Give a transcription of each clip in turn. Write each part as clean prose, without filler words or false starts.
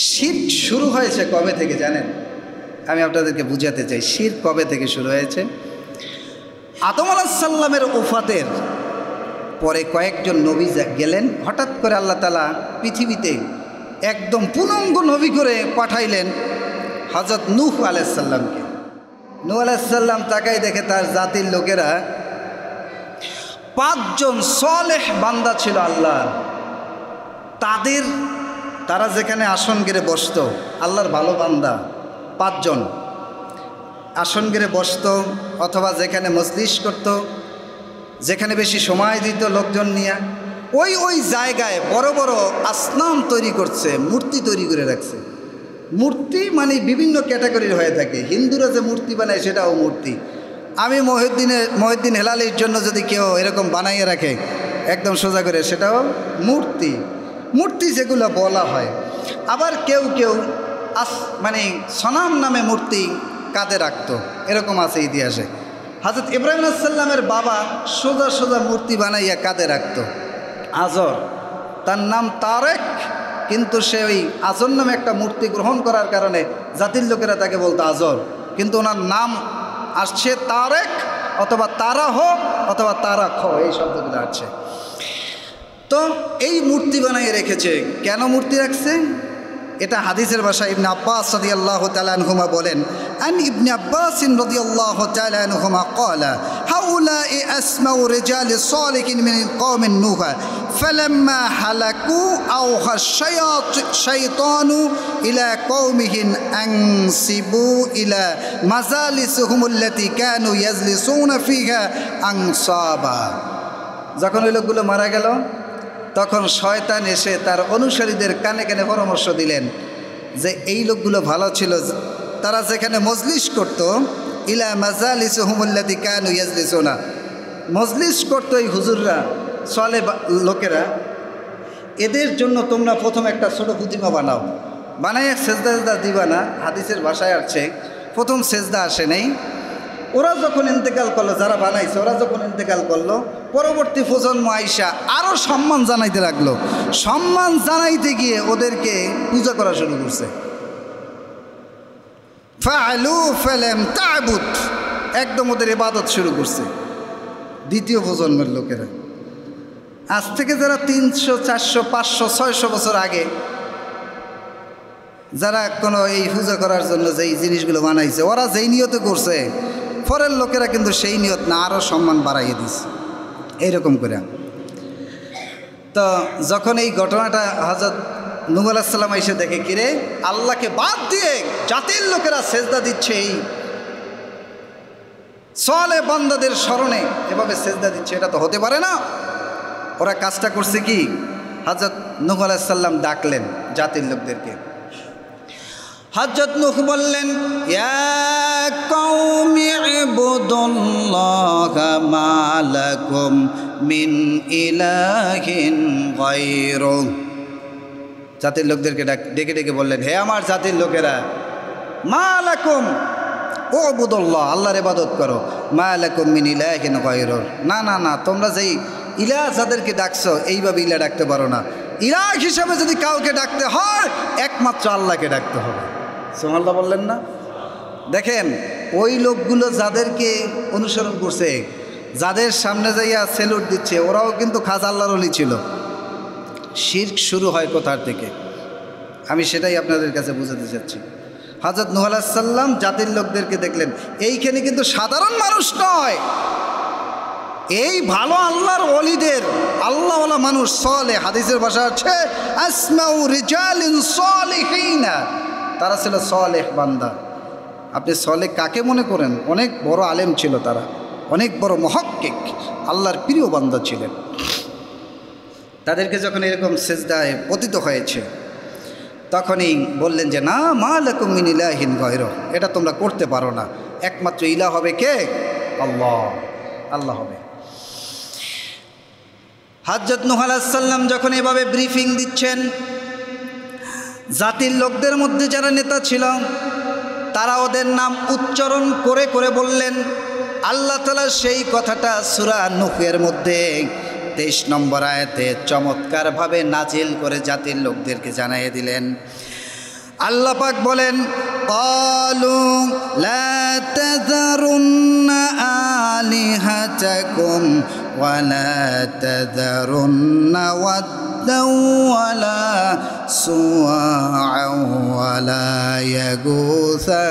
শিরক শুরু হয়েছে কবে থেকে জানেন? আমি আপনাদেরকে বুঝাতে চাই শিরক কবে থেকে শুরু হয়েছে। আদম আলাইহিস সালামের ওফাতের পরে কয়েকজন নবী গেলেন, হঠাৎ করে আল্লাহ তাআলা পৃথিবীতে একদম পূর্ণাঙ্গ নবী করে পাঠাইলেন হযরত নূহ আলাইহিস সালামকে। নূহ আলাইহিস সালাম তাকাই দেখে তার জাতির লোকেরা 5 জন সালেহ বান্দা ছিল আল্লাহ, তারা যেখানে আসন গেড়ে বসতো, আল্লাহর ভালো বান্দা 5 জন আসন গেড়ে বসতো, অথবা যেখানে মজলিস করত, যেখানে বেশি সময় দিত লোকজন নিয়ে, ওই জায়গায় বড় বড় আসনাম তৈরি করছে, মূর্তি তৈরি করে রাখছে। মূর্তি মানে বিভিন্ন ক্যাটাগরির হয়ে থাকে। হিন্দুরা যে মূর্তি বানায় সেটাও মূর্তি। আমি মহিউদ্দিন হেলালির জন্য যদি কেউ এরকম বানাইয়ে রাখে একদম সোজা করে, সেটাও মূর্তি যেগুলো বলা হয়। আবার কেউ মানে সনাম নামে মূর্তি কাঁধে রাখতো, এরকম আছে ইতিহাসে। হযরত ইব্রাহিম আলাইহিস সালামের বাবা সোজা মূর্তি বানাইয়া কাঁধে রাখতো। আজর, তার নাম তারেক, কিন্তু সে ওই আজর নামে একটা মূর্তি গ্রহণ করার কারণে জাতির লোকেরা তাকে বলতো আজর, কিন্তু ওনার নাম আসছে তারেক অথবা তারাহ অথবা তারাখ, এই শব্দগুলো আসছে। তো এই মূর্তি বানিয়ে রেখেছে। কেন মূর্তি রাখছে? এটা হাদিসের ভাষা। ইবনে আব্বাস রাদিয়াল্লাহু তাআলা আনহুমা বলেন, আন ইবনে আব্বাস রাদিয়াল্লাহু তাআলা আনহুমা ক্বালা হাউলাই আসমাউ রিজাল সালিহিন মিন কওমিন নূহ ফালাম্মা হালাকু আওহা শাইতানু ইলা কওমিহিন আনসিবু ইলা মাজালিসিহুম আল্লাতী কানু ইয়াজলিসুনা ফিহা আনসাবা। যখন ওই লোকগুলো মারা গেল, তখন শয়তান এসে তার অনুসারীদের কানে কানে পরামর্শ দিলেন যে এই লোকগুলো ভালো ছিল, তারা যেখানে মজলিস করত, ইলা মাজালিসিহুম আল্লাতী কানু ইয়াজলিসুনা, মজলিস করতো এই হুজুররা, সালেহ লোকেরা, এদের জন্য তোমরা প্রথম একটা ছোট প্রতিমা বানাও, বানাইয়া সেজদা দিবা না। হাদিসের ভাষায় আসছে প্রথম সেজদা আসে নাই। ওরা যখন ইন্তেকাল করলো, যারা বানাইছে ওরা যখন ইন্তেকাল করলো, পরবর্তী প্রজন্ম আইসা আরও সম্মান জানাইতে লাগলো। সম্মান জানাইতে গিয়ে ওদেরকে পূজা করা শুরু করছে। ফাআলু ফালাম তা'বুদ, একদম ওদের ইবাদত শুরু করছে দ্বিতীয় প্রজন্মের লোকেরা। আজ থেকে যারা 300, 400, 500, 600 বছর আগে যারা কোনো এই পূজা করার জন্য যেই জিনিসগুলো বানাইছে, ওরা যেই নিয়তে করছে, পরের লোকেরা কিন্তু সেই নিয়ত না, আরও সম্মান বাড়াইয়ে দিছে এইরকম করে। তো যখন এই ঘটনাটা হযরত নূহ আলাইহিস সালাম এসে দেখে, কিরে আল্লাহকে বাদ দিয়ে জাতির লোকেরা সেজদা দিচ্ছে, এই সালেহ বান্দাদের স্মরণে এভাবে সেজদা দিচ্ছে, এটা তো হতে পারে না। ওরা কাজটা করছে কি, হযরত নূহ আলাইহিস সালাম ডাকলেন জাতির লোকদেরকে। হযরত নূহ বললেন, ইয়া কওমি ইবুদুল্লাহা মা লাকুম মিন ইলাহিন গায়রু। জাতির লোকদেরকে ডেকে ডেকে বললেন, হে আমার জাতির লোকেরা, মা লাকুম উবুদুল্লাহ, আল্লাহর ইবাদত করো, মা লাকুম মিন ইলাহিন গায়রু। না, তোমরা যেই ইলাহ যাদেরকে ডাকছো এইভাবে ইলাহ ডাকতে পারো না। ইলাহ হিসাবে যদি কাউকে ডাকতে হয় একমাত্র আল্লাহকে ডাকতে হবে। সুবহানাল্লাহ বললেন না? দেখেন ওই লোকগুলো যাদেরকে অনুসরণ করছে, যাদের সামনে যাইয়া সেলুট দিচ্ছে, ওরাও কিন্তু খাজা আল্লাহর ওলি ছিল। শিরক শুরু হয় কোথার থেকে, আমি সেটাই আপনাদের কাছে বুঝাতে চাচ্ছি। হযরত নূহ আলাইহিস সালাম জাতির লোকদেরকে দেখলেন, এইখানে কিন্তু সাধারণ মানুষ নয়, এই ভালো আল্লাহর ওলিদের, আল্লাহওয়ালা মানুষ, সালেহ, হাদিসের ভাষা আছে আসমাউ রিজালিন সালিহিনা, তারা ছিল সালেহ বান্দা। আপনি সালেহ কাকে মনে করেন? অনেক বড় আলেম ছিল তারা, অনেক বড় মুহাক্কিক, আল্লাহর প্রিয় বান্দা ছিলেন। তাদেরকে যখন এরকম সেজদায় পতিত হয়েছে, তখনই বললেন যে না, মা লাকুম মিন ইলাহিন গায়রু, এটা তোমরা করতে পারো না, একমাত্র ইলাহ হবে কে? আল্লাহ হবে। হযরত নূহ আলাইহিস সালাম যখন এভাবে ব্রিফিং দিচ্ছেন, জাতির লোকদের মধ্যে যারা নেতা ছিল তারা ওদের নাম উচ্চারণ করে করে বললেন। আল্লাহ তাআলা সেই কথাটা সূরা নূহের মধ্যে 23 নম্বর আয়াতে চমৎকারভাবে নাজিল করে জাতির লোকদেরকে জানিয়ে দিলেন। আল্লাহ পাক বলেন, ক্বালু লা তাযারুন্না আলিহাতাকুম ওয়া লা তাযারুন্না ওয়াদ্দাও ওয়া লা সুওয়া'আ ওয়া লা ইয়াগুসা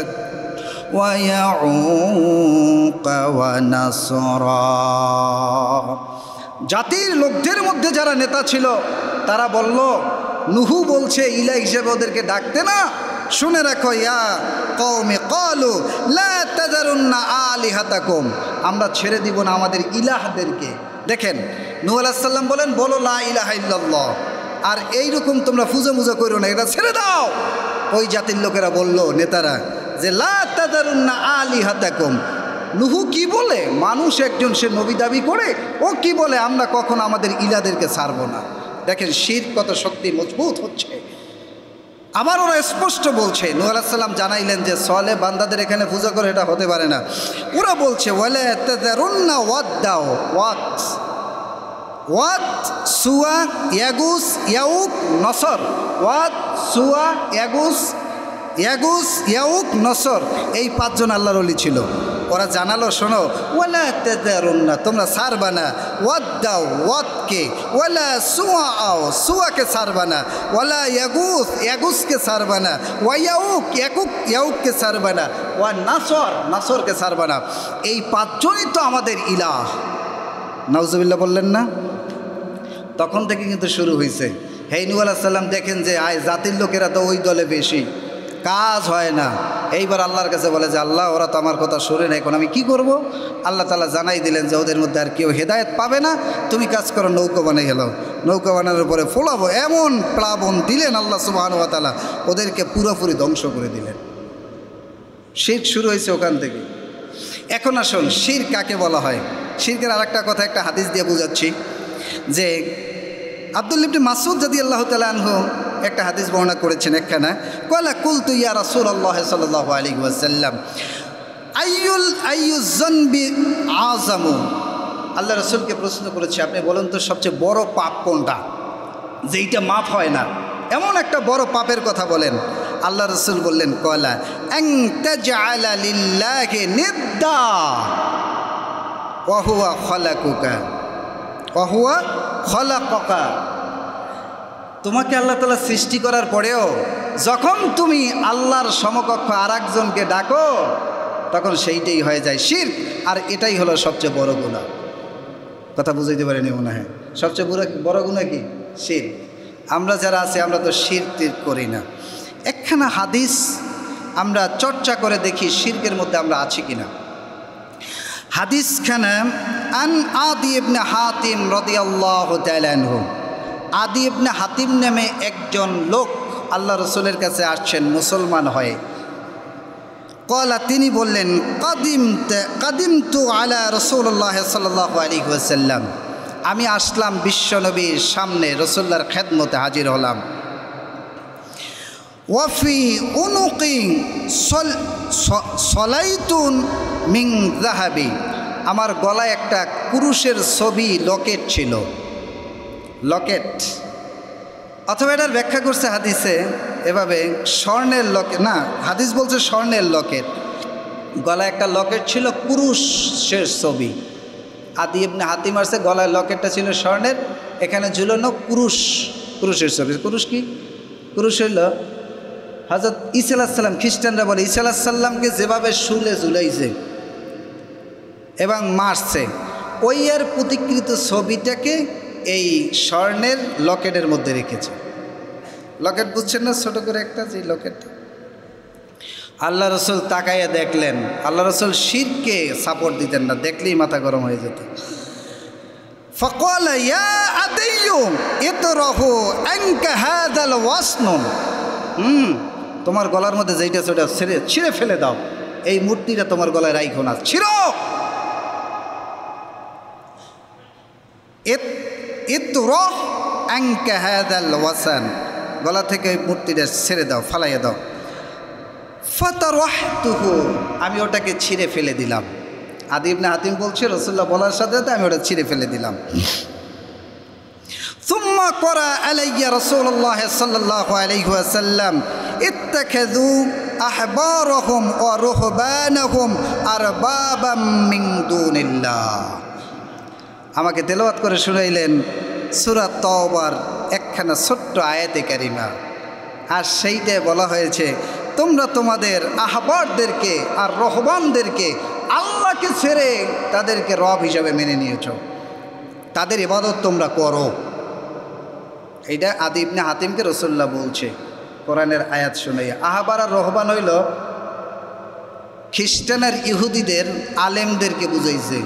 ওয়া ইয়াউক ওয়া নাসরা। জাতির লোকদের মধ্যে যারা নেতা ছিল তারা বলল, নুহু বলছে ইলা হিসেবে ওদেরকে ডাকতে না। শুনে রাখো, ইয়া কওমি ক্বালু লা তাযারুন্না আলিহাতাকুম, আমরা ছেড়ে দিব না আমাদের ইলাহদেরকে। দেখেন, নূহ আলাইহিস সালাম বলেন, বলো লা ইলাহা ইল্লাল্লাহ, আর এইরকম তোমরা ফুজা মুজা করো না, এটা ছেড়ে দাও। ওই জাতির লোকেরা বলল, নেতারা, যে লা তাযারুন্না আলিহাতাকুম। নুহু কি বলে? মানুষ একজন, সে নবী দাবি করে, ও কি বলে আমরা কখনো আমাদের ইলাদেরকে ছাড়ব না। দেখেন শিরক কত শক্তি মজবুত হচ্ছে। আবার ওরা স্পষ্ট বলছে, নূহ আলাইহিস সালাম জানাইলেন যে সালেহ বান্দাদের এখানে পূজা করে, এটা হতে পারে না। ওরা বলছে ওয়ালা তাযারুন্না ওয়াদ্দাও, ওয়াদ সুয়া ইয়াগুস ইয়াউক নসর, ওয়াদ সুয়া ইয়াগুস ইয়াউক নসর, এই 5 জন আল্লাহর ওলি ছিল। ওরা জানালো, শোনো, ওয়ালা তাযারুন্না, তোমরা ছাড়বা না, ওয়াদ্দাও, ওয়াদকে, ওয়ালা সুওয়া'আও, সুওয়াকে ছাড়বা না, ওয়ালা ইয়াগুস, ইয়াগুসকে ছাড়বা না, ওয়া ইয়াউক, ইয়াউককে ছাড়বা না, ওয়া নাসর, নাসরকে ছাড়বা না। এই 5 জনই তো আমাদের ইলাহ। নাউজুবিল্লাহ বললেন না? তখন থেকে কিন্তু শুরু হয়েছে। হে নূহ আলাইহিস সালাম দেখেন যে জাতির লোকেরা তো ওই দলে বেশি, কাজ হয় না। এইবার আল্লাহর কাছে বলে যে, আল্লাহ, ওরা তো আমার কথা শুনে না, এখন আমি কি করব? আল্লাহ তাআলা জানাই দিলেন যে ওদের মধ্যে আর কেউ হেদায়েত পাবে না, তুমি কাজ করো, নৌকা বানিয়ে গেল। নৌকা বানানোর পরে ফোলাবো, এমন প্লাবন দিলেন আল্লাহ সুবহানাহু ওয়া তাআলা, ওদেরকে পুরোপুরি ধ্বংস করে দিলেন। শিরক শুরু হয়েছে ওখান থেকে। এখন আসুন, শিরক কাকে বলা হয়? শিরকের আরেকটা কথা একটা হাদিস দিয়ে বুঝাচ্ছি, যে আব্দুল্লাহ ইবনে মাসউদ রাদিয়াল্লাহু তাআলা আনহু একটা হাদিস বর্ণনা করেছেন একখানা। ক্বালা কুলতু ইয়া রাসূলুল্লাহ সাল্লাল্লাহু আলাইহি ওয়াসাল্লাম আইয়ুজ যানবি আযামু। আল্লাহ রাসূলকে প্রশ্ন করেছে, আপনি বলুন তো সবচেয়ে বড় পাপ কোনটা, যেইটা মাফ হয় না, এমন একটা বড় পাপের কথা বলেন। আল্লাহ রাসূল বললেন, ক্বালা আন তাজআলা লিল্লাহি নিদ্দা ওয়া হুয়া খালাকুকা ওয়া হুয়া খালাকাকা। তোমাকে আল্লাহ তাআলা সৃষ্টি করার পরেও যখন তুমি আল্লাহর সমকক্ষ আর একজনকে ডাকো, তখন সেইটাই হয়ে যায় শিরক। আর এটাই হলো সবচেয়ে বড় গুনাহ। কথা বুঝাইতে পারিনি মনে হয়? সবচেয়ে বড় গুনাহ কি? শিরক। আমরা যারা আছি, আমরা তো শিরক করি না। একখানা হাদিস আমরা চর্চা করে দেখি শিরকের মধ্যে আমরা আছি কিনা। হাদিসখানা আন আদি ইবনে হাতিম রাদিয়াল্লাহু তাআলা আনহু। আদি ইবনে হাতিম নামে একজন লোক আল্লাহ রসুলের কাছে আসছেন মুসলমান হয়ে। ক্বালা, তিনি বললেন, কাদিমতু আলা রাসূলুল্লাহ সাল্লাল্লাহু আলাইহি ওয়াসাল্লাম, আমি আসলাম বিশ্বনবীর সামনে, রাসূলুল্লাহর খেদমতে হাজির হলাম। ওয়াফি উনুকি সলাইতুন মিন যাহাবি, আমার গলায় একটা কুরুশের ছবি লকেট ছিল। লকেট, অথবা এটার ব্যাখ্যা করছে হাদিসে এভাবে, স্বর্ণের লকেট না, হাদিস বলছে স্বর্ণের লকেট। গলায় একটা লকেট ছিল, কুরুশের ছবি। আদি ইবনে হাতিম আসছে, গলায় লকেটটা ছিল স্বর্ণের, এখানে ঝুলানো কুরুশের ছবি। কুরুশ কি? কুরুশ হইল হযরত ঈসা আলাইহিস সালাম, খ্রিস্টানরা বলে ঈসা আলাইহিস সালামকে যেভাবে শুলে ঝুলাইছে এবং মারছে, ওই এর প্রতিকৃত ছবিটাকে এই স্বর্ণের লকেটের মধ্যে রেখেছে। লকেট বুঝছেন না, ছোট করে একটা, যে লকেটটা। আল্লাহ রসুল তাকাইয়া দেখলেন, আল্লাহ রসুল শিরকে সাপোর্ট দিতেন না, দেখলেই মাথা গরম হয়ে যেত। ফাকালা ইয়া আদিয়্যু ইতরাহু আনকা হাযাল ওয়াসন, তোমার গলার মধ্যে যেইটা সেটা ছিঁড়ে ফেলে দাও, এই মূর্তিটা তোমার গলায় রাইখো না, ছিঁড়ো। ইতরাহ আনকা হাযাল ওয়াসান, গলা থেকে ওই মূর্তিটা ছেড়ে দাও, ফালাইয়া দাও। ফাতারাহতুহু, আমি ওটাকে ছিঁড়ে ফেলে দিলাম। আদি ইবনে হাতিম বলছে, রাসূলুল্লাহ বলার সাথে সাথে আমি ওটা ছিঁড়ে ফেলে দিলাম। সুম্মা করা আলাইয়া রাসূলুল্লাহ সাল্লাল্লাহু আলাইহি ওয়াসাল্লাম ইত্তাখাযু আহবারহুম ওয়া রুহবানাহুম আরবাবাম মিন দুনিল্লাহ। আমাকে তেলাওয়াত করে শুনাইলেন সূরা তাওবার একখানা ছোট্ট আয়াতে কারিমা, আর সেইটায় বলা হয়েছে তোমরা তোমাদের আহবারদেরকে আর রহবানদেরকে আল্লাহকে ছেড়ে তাদেরকে রব হিসাবে মেনে নিয়েছ, তাদের ইবাদত তোমরা করো। এইটা আদি ইবনে হাতিমকে রাসূলুল্লাহ বলছে কোরআনের আয়াত শুনে। আহবার আর রহবান হইল খ্রিস্টান আর ইহুদিদের আলেমদেরকে বুঝাইছে।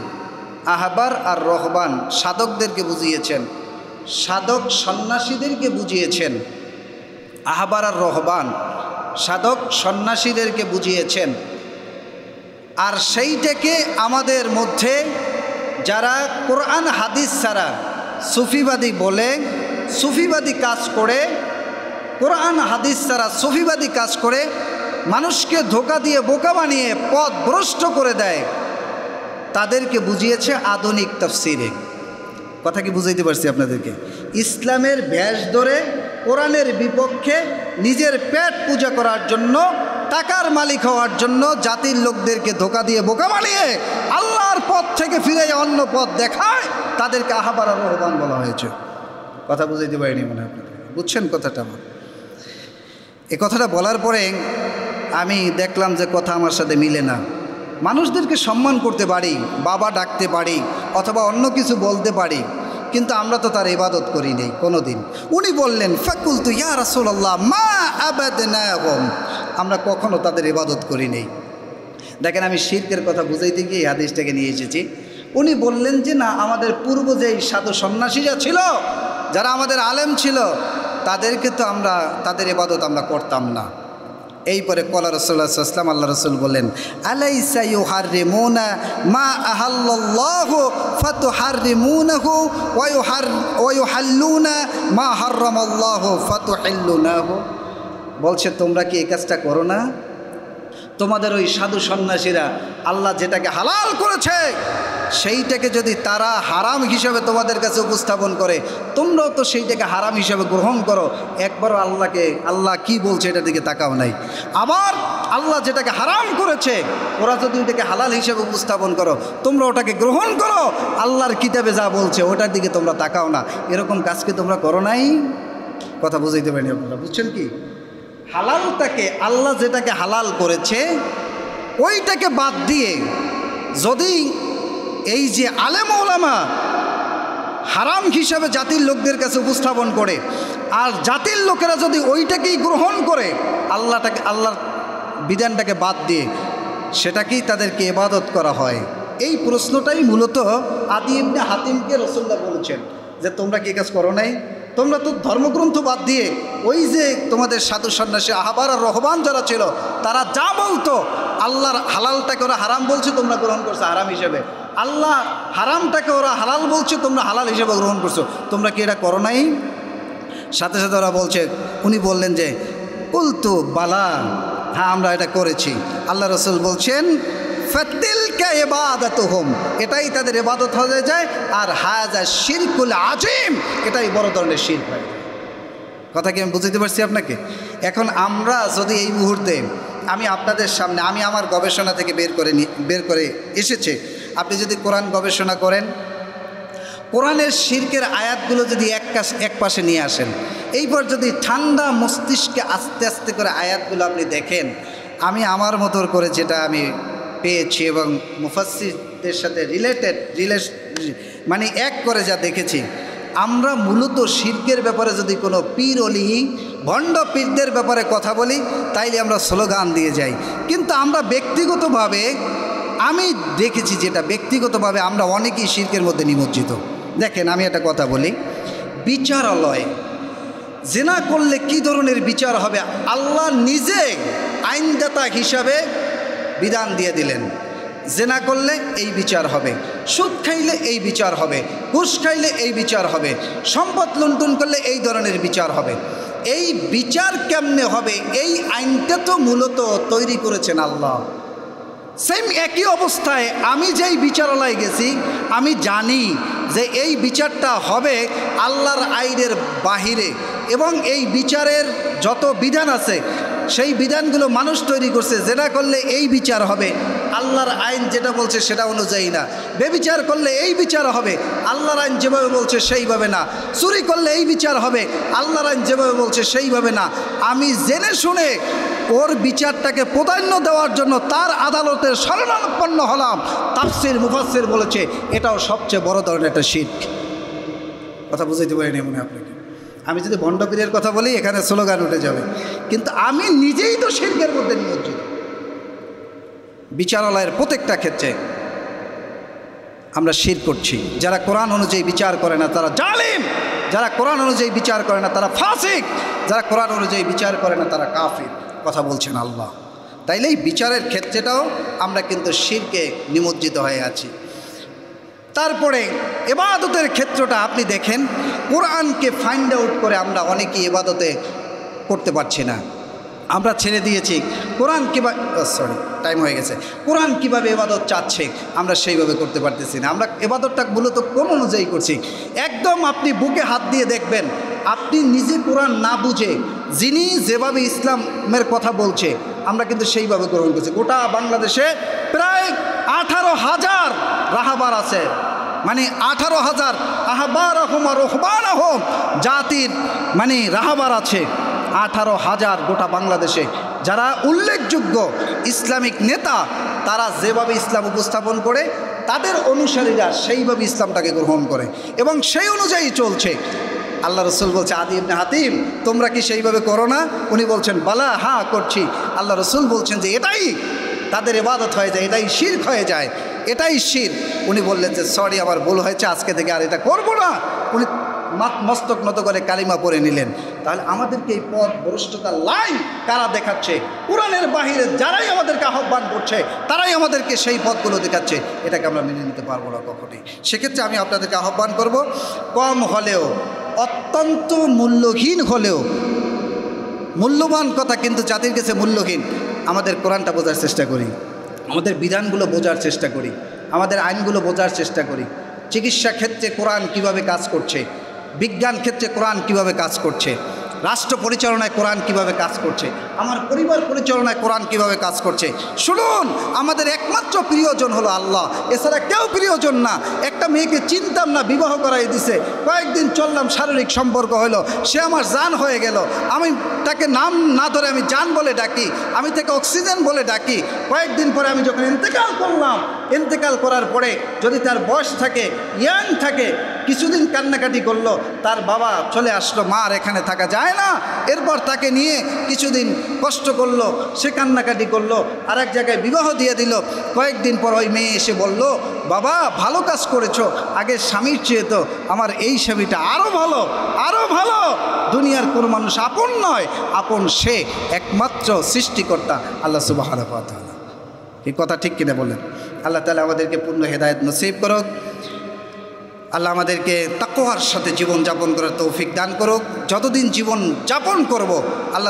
আহবার আর রহবান সাধকদেরকে বুঝিয়েছেন, সাধক সন্ন্যাসীদেরকে বুঝিয়েছেন। আহবার আর রহবান সাধক সন্ন্যাসীদেরকে বুঝিয়েছেন। আর সেইটাকে আমাদের মধ্যে যারা কোরআন হাদিস ছাড়া সুফিবাদী বলে, সুফিবাদী কাজ করে, কোরআন হাদিস ছাড়া সুফিবাদী কাজ করে, মানুষকে ধোঁকা দিয়ে বোকা বানিয়ে পথ ভ্রষ্ট করে দেয়, তাদেরকে বুঝিয়েছে আধুনিক তাফসিরে। কথা কি বুঝাইতে পারছি আপনাদেরকে? ইসলামের ভ্যাস ধরে কোরআনের বিপক্ষে নিজের পেট পূজা করার জন্য, টাকার মালিক হওয়ার জন্য জাতির লোকদেরকে ধোঁকা দিয়ে বোকা বানিয়ে আল্লাহর পথ থেকে ফিরে অন্য পথ দেখায়, তাদেরকে আহবার আর রহবান বলা হয়েছে। কথা বুঝাইতে পারিনি মনে হয় আপনাদের, বুঝছেন কথাটা? আমার এই কথাটা বলার পরে আমি দেখলাম যে কথা আমার সাথে মিলে না। মানুষদেরকে সম্মান করতে পারি, বাবা ডাকতে পারি, অথবা অন্য কিছু বলতে পারি, কিন্তু আমরা তো তার ইবাদত করি নেই কোনো দিন। উনি বললেন ফাকুলতু ইয়া রাসূলুল্লাহ মা আবাদনাহুম, আমরা কখনো তাদের ইবাদত করি নেই। দেখেন, আমি শিরকের কথা বুঝাইতে গিয়ে হাদিসটাকে নিয়ে এসেছি। উনি বললেন যে না, আমাদের পূর্ব যেই সাধু সন্ন্যাসীরা ছিল, যারা আমাদের আলেম ছিল, তাদেরকে তো আমরা তাদের ইবাদত আমরা করতাম না। এই পরে কলা রাসূলুল্লাহ সাল্লাল্লাহু আলাইহি ওয়াসাল্লাম, আল্লাহ রাসূল বলেন আলাইসা ইউহাররিমুনা মা আহাল্লাল্লাহু ফাতুহাররিমুনাহু ওয়া ইউহাল্লুনা মা হাররামাল্লাহু ফাতুহিল্লুনাহু। বলছে তোমরা কি এই কাজটা করো না? তোমাদের ওই সাধু সন্ন্যাসীরা আল্লাহ যেটাকে হালাল করেছে সেইটাকে যদি তারা হারাম হিসাবে তোমাদের কাছে উপস্থাপন করে, তোমরাও তো সেইটাকে হারাম হিসাবে গ্রহণ করো। একবারও আল্লাহ কি বলছে এটার দিকে তাকাও নাই। আবার আল্লাহ যেটাকে হারাম করেছে ওরা যদি ওইটাকে হালাল হিসাবে উপস্থাপন করো, তোমরা ওটাকে গ্রহণ করো। আল্লাহর কিতাবে যা বলছে ওটার দিকে তোমরা তাকাও না। এরকম কাজকে তোমরা করো নাই? কথা বুঝাইতে পারিনি আপনারা, বুঝছেন কি? হালালটাকে, আল্লাহ যেটাকে হালাল করেছে ওইটাকে বাদ দিয়ে যদি এই যে আলেম ওলামা হারাম হিসাবে জাতির লোকদের কাছে উপস্থাপন করে, আর জাতির লোকেরা যদি ওইটাকেই গ্রহণ করে, আল্লাহর বিধানটাকে বাদ দিয়ে সেটাকেই তাদেরকে ইবাদত করা হয়, এই প্রশ্নটাই মূলত আদি ইবনে হাতিমকে রাসূলুল্লাহ বলেছেন যে তোমরা কি কাজ করো নাই? তোমরা তো ধর্মগ্রন্থ বাদ দিয়ে ওই যে তোমাদের সাধু সন্ন্যাসী আহবার আর রহবান যারা ছিল, তারা যা বলতো আল্লাহর হালালটাকে ওরা হারাম বলছে, তোমরা গ্রহণ করছো হারাম হিসেবে। আল্লাহ হারামটাকে ওরা হালাল বলছে, তোমরা হালাল হিসেবে গ্রহণ করছো। তোমরা কি এটা করো নাই? সাথে সাথে ওরা বলছে, উনি বললেন যে কুলতু বালা, হ্যাঁ আমরা এটা করেছি। আল্লাহ রাসূল বলছেন ফাতিলকা ইবাদাতুহুম, এটাই তাদের ইবাদত হয়ে যায়। আর হাযা শিরকুল আযীম, এটাই বড় ধরনের শিরক হয়। কথা কি আমি বুঝাইতে পারছি আপনাকে? এখন আমরা যদি এই মুহূর্তে, আমি আপনাদের সামনে, আমি আমার গবেষণা থেকে বের করে এসেছে, আপনি যদি কোরআন গবেষণা করেন, কোরআনের শিরকের আয়াতগুলো যদি এক পাশে নিয়ে আসেন, এইবার যদি ঠান্ডা মস্তিষ্কে আস্তে আস্তে করে আয়াতগুলো আপনি দেখেন, আমি আমার মতো করে যেটা আমি পেয়েছি এবং মুফাসসিরদের সাথে মানে এক করে যা দেখেছি, আমরা মূলত শিরকের ব্যাপারে যদি কোনো পীর অলি ভণ্ড পীরদের ব্যাপারে কথা বলি, তাইলে আমরা স্লোগান দিয়ে যাই। কিন্তু আমরা ব্যক্তিগতভাবে, আমি দেখেছি যেটা ব্যক্তিগতভাবে আমরা অনেকেই শিরকের মধ্যে নিমজ্জিত। দেখেন, আমি একটা কথা বলি, বিচারালয় জিনা করলে কি ধরনের বিচার হবে আল্লাহ নিজে আইনদাতা হিসাবে বিধান দিয়ে দিলেন। জিনা করলে এই বিচার হবে, সুদ খাইলে এই বিচার হবে, ঘুষ খাইলে এই বিচার হবে, সম্পদ লুণ্ঠন করলে এই ধরনের বিচার হবে। এই বিচার কেমনে হবে? এই আইনটা তো মূলত তৈরি করেছেন আল্লাহ। সেম একই অবস্থায় আমি যেই বিচারালয়ে গেছি, আমি জানি যে এই বিচারটা হবে আল্লাহর আইনের বাহিরে, এবং এই বিচারের যত বিধান আছে সেই বিধানগুলো মানুষ তৈরি করছে। যেটা করলে এই বিচার হবে, আল্লাহর আইন যেটা বলছে সেটা অনুযায়ী না। বেবিচার করলে এই বিচার হবে, আল্লাহর আইন যেভাবে বলছে সেইভাবে না। চুরি করলে এই বিচার হবে, আল্লাহর আইন যেভাবে বলছে সেইভাবে না। আমি জেনে শুনে ওর বিচারটাকে প্রাধান্য দেওয়ার জন্য তার আদালতের শরণাপন্ন হলাম। তাফসীর মুফাসসির বলেছে এটাও সবচেয়ে বড় ধরনের একটা শিরক। কথা বুঝাইতে পারিনি মনে আপনাকে? আমি যদি ভণ্ডপীরের কথা বলি এখানে স্লোগান উঠে যাবে, কিন্তু আমি নিজেই তো শিরকের মধ্যে নিমজ্জিত। বিচারালয়ের প্রত্যেকটা ক্ষেত্রে আমরা শিরক করছি। যারা কোরআন অনুযায়ী বিচার করে না তারা জালিম, যারা কোরআন অনুযায়ী বিচার করে না তারা ফাসিক, যারা কোরআন অনুযায়ী বিচার করে না তারা কাফির। কথা বলছেন আল্লাহ। তাইলে এই বিচারের ক্ষেত্রেটাও আমরা কিন্তু শিরকে নিমজ্জিত হয়ে আছি। তারপরে ইবাদতের ক্ষেত্রটা আপনি দেখেন, কোরআনকে ফাইন্ড আউট করে আমরা অনেকেই ইবাদতে করতে পারছি না। আমরা ছেড়ে দিয়েছি কোরআন কীভাবে, টাইম হয়ে গেছে, কোরআন কীভাবে ইবাদত চাচ্ছে আমরা সেইভাবে করতে পারতেছি না। আমরা ইবাদতটা মূলত কোন অনুযায়ী করছি? একদম আপনি বুকে হাত দিয়ে দেখবেন, আপনি নিজে কোরআন না বুঝে যিনি যেভাবে ইসলামের কথা বলছে আমরা কিন্তু সেইভাবে গ্রহণ করছি। গোটা বাংলাদেশে প্রায় 18,000 রাহাবার আছে, মানে 18,000 আহবার আহম আর রহবান আহম জাতির মানে রাহাবার আছে 18,000 গোটা বাংলাদেশে, যারা উল্লেখযোগ্য ইসলামিক নেতা। তারা যেভাবে ইসলাম উপস্থাপন করে তাদের অনুসারীরা সেইভাবে ইসলামটাকে গ্রহণ করে এবং সেই অনুযায়ী চলছে। আল্লাহ রসুল বলছে, আদি ইবনে হাতিম তোমরা কি সেইভাবে করো না? উনি বলছেন বালা, হ্যাঁ করছি। আল্লাহ রসুল বলছেন যে এটাই তাদের ইবাদত হয়ে যায়, এটাই শিরক হয়ে যায়, এটাই শিরক। উনি বললেন যে সরি, আমার ভুল হয়েছে, আজকে থেকে আর এটা করবো না। উনি মস্তক নত করে কালিমা পড়ে নিলেন। তাহলে আমাদেরকে এই পথ ভ্রষ্টতার লাইন কারা দেখাচ্ছে? কোরআনের বাহিরে যারাই আমাদেরকে আহ্বান করছে তারাই আমাদেরকে সেই পথগুলো দেখাচ্ছে। এটাকে আমরা মেনে নিতে পারবো না কখনোই। সেক্ষেত্রে আমি আপনাদেরকে আহ্বান করব, কম হলেও, অত্যন্ত মূল্যহীন হলেও, মূল্যবান কথা কিন্তু জাতির কাছে মূল্যহীন, আমাদের কোরআনটা বোঝার চেষ্টা করি, আমাদের বিধানগুলো বোঝার চেষ্টা করি, আমাদের আইনগুলো বোঝার চেষ্টা করি। চিকিৎসা ক্ষেত্রে কোরআন কিভাবে কাজ করছে, বিজ্ঞান ক্ষেত্রে কোরআন কিভাবে কাজ করছে, রাষ্ট্র পরিচালনায় কোরআন কিভাবে কাজ করছে, আমার পরিবার পরিচালনায় কোরআন কিভাবে কাজ করছে। শুনুন, আমাদের একমাত্র প্রিয়জন হলো আল্লাহ, এছাড়া কেউ প্রিয়জন না। একটা মেয়েকে চিনতাম না, বিবাহ করাই দিছে, কয়েকদিন চললাম, শারীরিক সম্পর্ক হলো, সে আমার জান হয়ে গেল। আমি তাকে নাম না ধরে আমি জান বলে ডাকি, আমি তাকে অক্সিজেন বলে ডাকি। কয়েকদিন পরে আমি যখন ইন্তেকাল করলাম, ইন্তেকাল করার পরে যদি তার বয়স থাকে, ইয়াং থাকে, কিছুদিন কান্নাকাটি করলো, তার বাবা চলে আসলো, মার এখানে থাকা যায় না। এরপর তাকে নিয়ে কিছুদিন কষ্ট করলো, সে কান্নাকাটি করলো, আর এক জায়গায় বিবাহ দিয়ে দিল। কয়েকদিন পর ওই মেয়ে এসে বলল, বাবা ভালো কাজ করেছো, আগে স্বামীর চেয়ে তো আমার এই স্বামীটা আরও ভালো, আরও ভালো। দুনিয়ার কোনো মানুষ আপন নয়, আপন সে একমাত্র সৃষ্টিকর্তা আল্লাহ সুবহানাহু ওয়া তাআলা। এই কথা ঠিক কিনা বলেন? আল্লাহ তাআলা আমাদেরকে পূর্ণ হেদায়েত নসিব করুক। আল্লাহ আমাদেরকে তাকওয়ার সাথে জীবন যাপন করার তৌফিক দান করুক। যতদিন জীবন যাপন করব আল্লাহ